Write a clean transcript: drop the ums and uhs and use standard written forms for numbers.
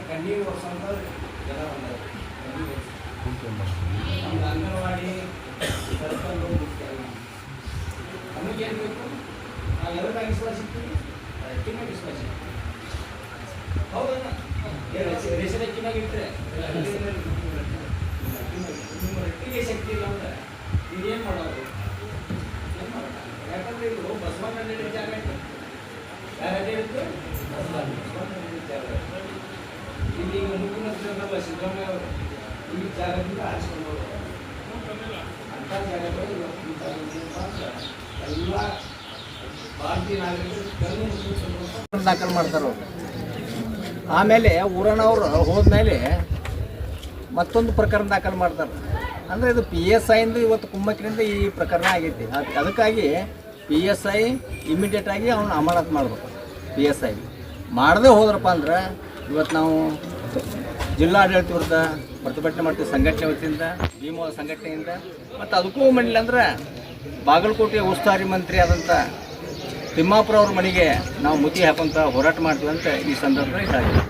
ಕಣ್ಣೀರು ವರ್ಷ ಜನ ಅಂಗನವಾಡಿ ಸರ್ಕಲ್ಲು ನಮಗೇನು ಬೇಕು? ನಾವು ಎಲ್ಲರಿಗಾಗಿ ವಿಶ್ವಾಸ ಇರ್ತೀವಿ, ಅಕ್ಕಿನಾಗ ವಿಶ್ವಾಸ ಹೌದಲ್ಲ? ರೇಷನ್ ಅಕ್ಕಿನಾಗ ಇಟ್ಟರೆ ನಿಮ್ಮ ರೊಟ್ಟಿಗೆ ಶಕ್ತಿ ಇಲ್ಲ ಅಂದ್ರೆ ಇದೇನು ಮಾಡೋದು? ಏನು ಮಾಡೋದು? ಯಾಕಂದ್ರೆ ಇದು ಬಸವಣ್ಣ ನಡೆದ ಜಾಗ ಇತ್ತು. ಯಾರೇ ಇತ್ತು? ಬಸವಣ್ಣ ನಡೆದ ಜಾಗ. ಇಲ್ಲಿ ಈಗ ಮುಖ್ಯಮಂತ್ರಿ ಸಿದ್ದರಾಮಯ್ಯ ಅವರು ಈ ಜಾಗದಿಂದ ಆರಿಸ್ಕೊಂಡು ಅಂಥ ಜಾಗಗಳು ಎಲ್ಲ ಭಾರತೀಯ ನಾಗರಿಕರು ದಾಖಲು ಮಾಡ್ತಾರೆ. ಆಮೇಲೆ ಊರನವರು ಹೋದ್ಮೇಲೆ ಮತ್ತೊಂದು ಪ್ರಕರಣ ದಾಖಲು ಮಾಡ್ತಾರೆ. ಅಂದರೆ ಇದು PSI ಇಂದು ಇವತ್ತು ಕುಮ್ಮಕ್ಕಿನಿಂದ ಈ ಪ್ರಕರಣ ಆಗೈತಿ. ಅದಕ್ಕಾಗಿ PSI ಇಮಿಡಿಯೇಟಾಗಿ ಅವನು ಅಮಾನತು ಮಾಡಬೇಕು. PSI ಮಾಡದೇ ಹೋದ್ರಪ್ಪ ಅಂದ್ರೆ ಇವತ್ತು ನಾವು ಜಿಲ್ಲಾಡಳಿತ ವಿರುದ್ಧ ಪ್ರತಿಭಟನೆ ಮಾಡ್ತೀವಿ, ಸಂಘಟನೆ ವತಿಯಿಂದ, ಭೀಮ ಸಂಘಟನೆಯಿಂದ. ಮತ್ತು ಅದಕ್ಕೂ ಮಾಡಿಲ್ಲ ಅಂದ್ರೆ ಬಾಗಲಕೋಟೆ ಉಸ್ತುವಾರಿ ಮಂತ್ರಿ ಆದಂಥ ತಿಮ್ಮಾಪುರ ಅವ್ರ ಮನೆಗೆ ನಾವು ಮುತ್ತಿ ಹಾಕುವಂಥ ಹೋರಾಟ ಮಾಡ್ತೀವಿ ಅಂತ ಈ ಸಂದರ್ಭದಲ್ಲಿ ಹೇಳಿದ್ವಿ.